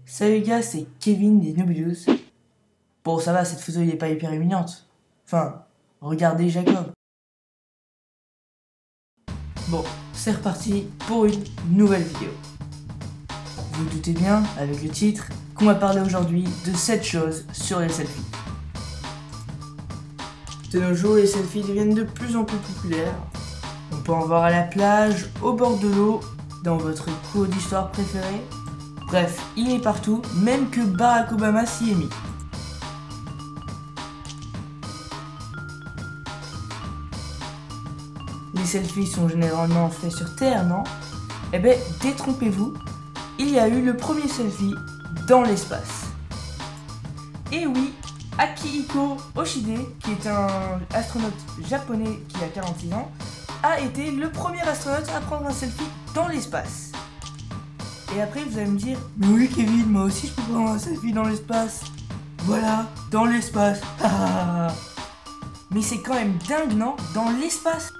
Salut les gars, c'est Kevin des Nobilius. Bon, ça va, cette photo il est pas hyper éminente. Enfin, regardez Jacob. Bon, c'est reparti pour une nouvelle vidéo. Vous vous doutez bien, avec le titre, qu'on va parler aujourd'hui de 7 choses sur les selfies. De nos jours, les selfies deviennent de plus en plus populaires. On peut en voir à la plage, au bord de l'eau, dans votre cours d'histoire préféré. Bref, il est partout, même que Barack Obama s'y est mis. Les selfies sont généralement faits sur Terre, non? Eh ben, détrompez-vous, il y a eu le premier selfie dans l'espace. Et oui, Akihiko Hoshide, qui est un astronaute japonais qui a 46 ans, a été le premier astronaute à prendre un selfie dans l'espace. Et après vous allez me dire, mais oui Kevin, moi aussi je peux prendre un selfie dans l'espace. Voilà, dans l'espace. Mais c'est quand même dingue, non? Dans l'espace.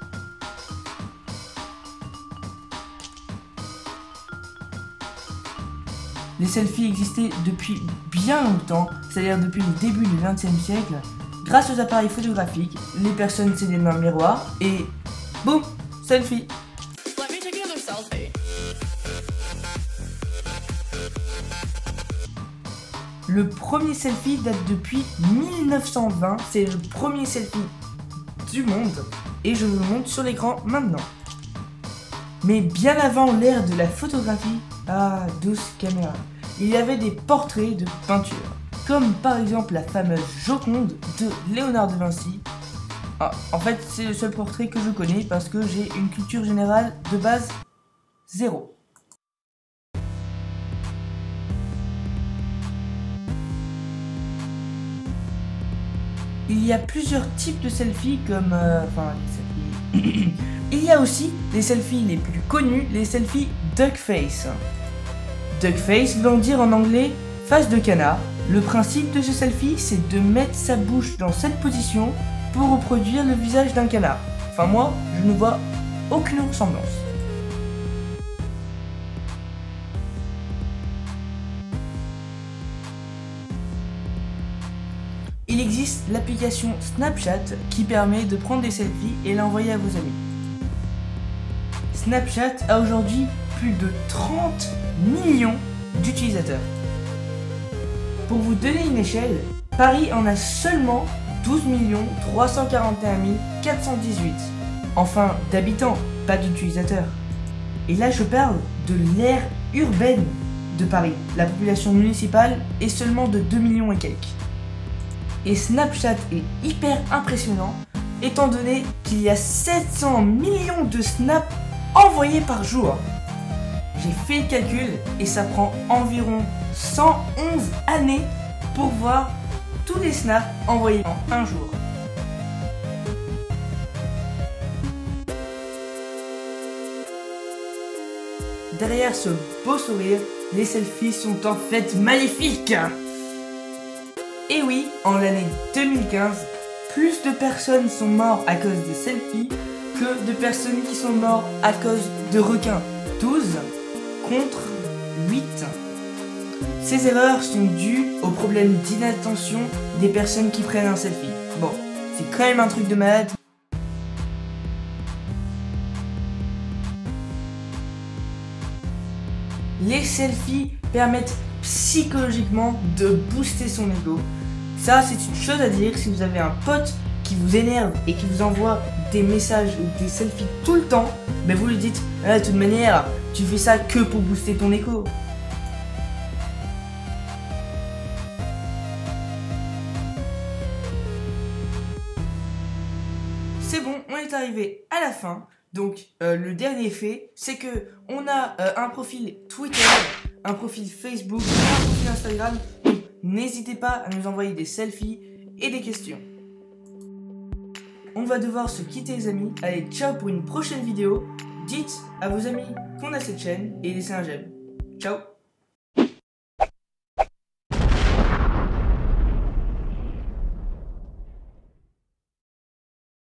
Les selfies existaient depuis bien longtemps, c'est-à-dire depuis le début du XXe siècle. Grâce aux appareils photographiques, les personnes s'aidaient dans le miroir et boum, selfie. Le premier selfie date depuis 1920, c'est le premier selfie du monde et je vous le montre sur l'écran maintenant. Mais bien avant l'ère de la photographie, douce caméra, il y avait des portraits de peinture, comme par exemple la fameuse Joconde de Léonard de Vinci. En fait, c'est le seul portrait que je connais parce que j'ai une culture générale de base 0. Il y a plusieurs types de selfies comme... les selfies... Il y a aussi les selfies les plus connus, les selfies duckface. Duckface veut dire en anglais face de canard. Le principe de ce selfie, c'est de mettre sa bouche dans cette position pour reproduire le visage d'un canard. Enfin moi, je ne vois aucune ressemblance. Il existe l'application Snapchat qui permet de prendre des selfies et l'envoyer à vos amis. Snapchat a aujourd'hui plus de 30 millions d'utilisateurs. Pour vous donner une échelle, Paris en a seulement 12 341 418. Enfin, d'habitants, pas d'utilisateurs. Et là, je parle de l'aire urbaine de Paris. La population municipale est seulement de 2 millions et quelques. Et Snapchat est hyper impressionnant, étant donné qu'il y a 700 millions de snaps envoyés par jour. J'ai fait le calcul et ça prend environ 111 années pour voir tous les snaps envoyés en un jour. Derrière ce beau sourire, les selfies sont en fait magnifiques. Et oui, en l'année 2015, plus de personnes sont mortes à cause de selfies que de personnes qui sont mortes à cause de requins. 12 contre 8. Ces erreurs sont dues au problème d'inattention des personnes qui prennent un selfie. Bon, c'est quand même un truc de malade. Les selfies permettent psychologiquement de booster son ego. Ça, c'est une chose à dire. Si vous avez un pote qui vous énerve et qui vous envoie des messages ou des selfies tout le temps, ben vous lui dites de toute manière, tu fais ça que pour booster ton ego. C'est bon, on est arrivé à la fin. Donc le dernier fait, c'est que on a un profil Twitter, un profil Facebook, un profil Instagram. Donc n'hésitez pas à nous envoyer des selfies et des questions. On va devoir se quitter les amis. Allez, ciao pour une prochaine vidéo. Dites à vos amis qu'on a cette chaîne et laissez un j'aime. Ciao.